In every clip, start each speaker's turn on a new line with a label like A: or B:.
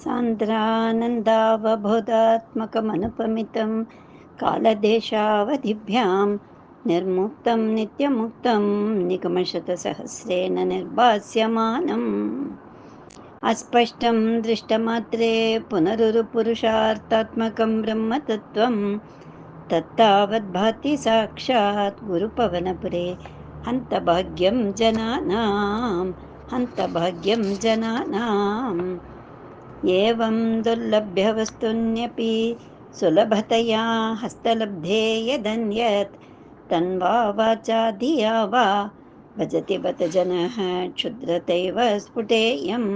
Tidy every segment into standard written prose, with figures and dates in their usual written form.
A: सान्द्रानन्दावबोधात्मकमनुपमितं कालदेशावधिभ्यां निर्मुक्तं नित्यमुक्तं निगमशतसहस्रेण निर्भास्यमानम् अस्पष्टं दृष्टमात्रे पुनरुरुपुरुषार्थात्मकं ब्रह्मतत्त्वं तत्तावद्भाति साक्षात् गुरुपवनपुरे हन्तभाग्यं जनानां हन्तभाग्यं जनानाम् एवं दुर्लभ्यवस्तून्यपि सुलभतया हस्तलब्धे यदन्यत् तन्वा वाचा धिया वा भजति बत जनः क्षुद्रतैव स्फुटेयम्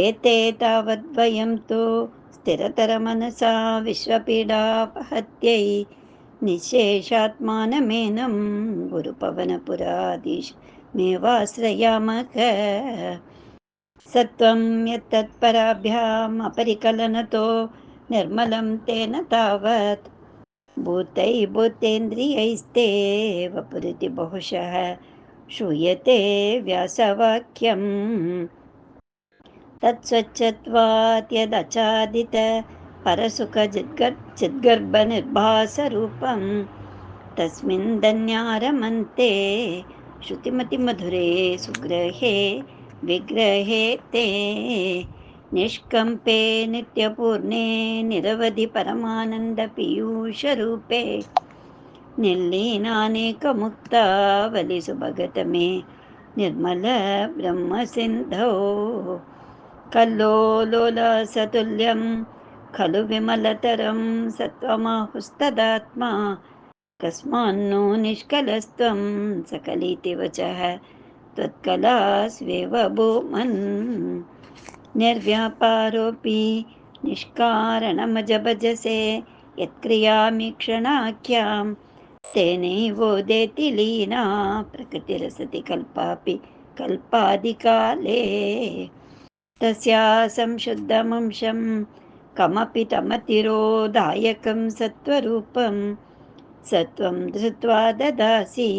A: एते तावद्वयं तु स्थिरतरमनसा विश्वपीडापहत्यै निःशेषात्मानमेनं गुरुपवनपुराधीश मेवाश्रयामः सत्वं यत्तत्पराभ्याम् अपरिकलनतो निर्मलं तेन तावत् भूतैर्भूतेन्द्रियैस्ते वपुरिति बहुशः श्रूयते व्यासवाक्यम् तत्स्वच्छत्वात् यदचादित परसुखचिद्गर्भनिर्भासरूपं तस्मिन् धन्यारमन्ते श्रुतिमतिमधुरे सुग्रहे विग्रहे ते निष्कम्पे नित्यपूर्णे निरवधि परमानन्दपीयूषरूपे निर्लीनानेकमुक्तावलिसुभगतमे निर्मल ब्रह्मसिन्धौ कल्लोलोलासतुल्यं खलु विमलतरं सत्त्वमाहुस्तदात्मा कस्मान्नो निष्कलस्त्वं सकलिति वचः त्वत्कलास्वेव भूमन् निर्व्यापारोऽपि निष्कारणमजभजसे यत्क्रियामीक्षणाख्यां तेनैवोदेति लीना प्रकृतिरसति कल्पापि कल्पादिकाले तस्या संशुद्धमंशं कमपि तमतिरोधायकं सत्त्वरूपं सत्वं धृत्वा ददासि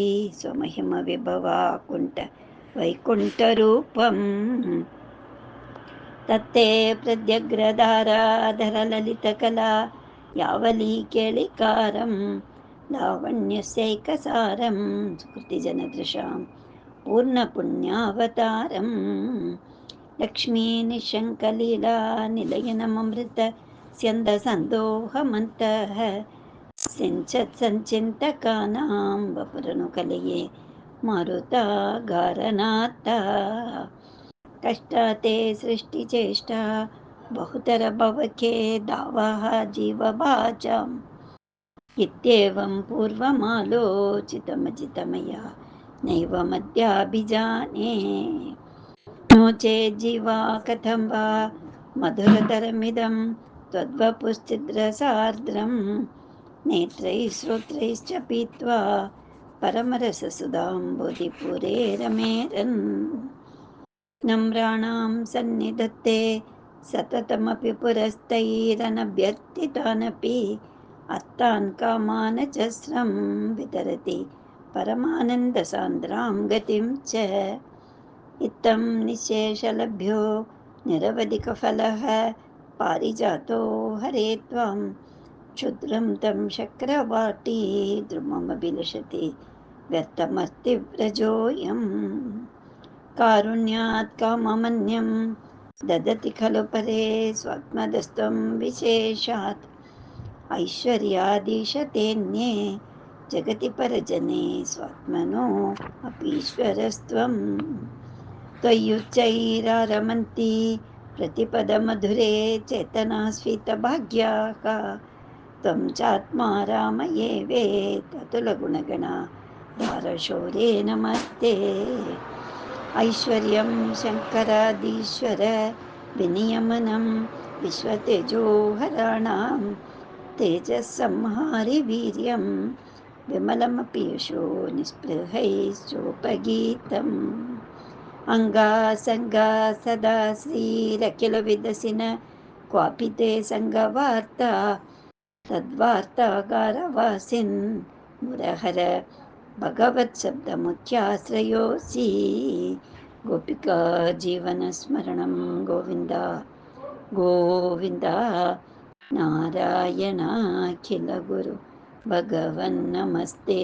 A: स्वमहिमविभवाकुण्ठ वैकुण्ठरूपम् तत्ते प्रत्यग्रधाराधरललितकला यावलीकेलिकारं लावण्यस्यैकसारं सुकृतिजनदृशां पूर्णपुण्यावतारं लक्ष्मीनिशङ्कलीला निलयनममृत स्यन्दसन्दोहमन्तः सिञ्चत्सञ्चिन्तकानां वपुरनुकलये मारुतागारनाथा कष्टाते सृष्टिचेष्टा बहुतरभवखे दावाः जीवभाजाम् इत्येवं पूर्वमालोचितमजितमया नैवमद्याभिजाने नो चेज्जीवा कथं वा मधुरतरमिदं त्वद्वपुश्चिद्रसार्द्रम् नेत्रैः श्रोत्रैश्च पीत्वा परमरससुधाम्बुधिपुरे रमेरन् नम्राणां सन्निधत्ते सततमपि पुरस्तैरनभ्यर्थितानपि अत्तान् कामानजस्रं वितरति परमानन्दसान्द्रां गतिं च इत्थं निःशेषलभ्यो निरवधिकफलः पारिजातो हरे त्वां क्षुद्रं तं शक्रवाटी द्रुममभिलषति व्यर्थमस्ति व्रजोऽयम् कारुण्यात् काममन्यं ददति खलु परे स्वात्मदस्त्वं विशेषात् ऐश्वर्यादीशतेऽन्ये जगति परजने स्वात्मनो अपीश्वरस्त्वं त्वय्युच्चैरारमन्ति प्रतिपदमधुरे चेतनास्फीतभाग्याः त्वं चात्मा रामये वेत्ततुलगुणगणा धारशौर्ये नमस्ते ऐश्वर्यं शङ्करादीश्वर विनियमनं विश्वतेजोहराणां तेजस्संहारि वीर्यं विमलमपि यशो निःस्पृहैश्चोपगीतम् अङ्गासङ्गा सदा श्रीरखिलविदसिन क्वापि ते सङ्गवार्ता तद्वार्तागारवासिन् मुरहर भगवत्शब्दमुख्याश्रयोऽसि गोपिका जीवनस्मरणं गोविन्द गोविन्द नारायणाखिल गुरु भगवन्नमस्ते।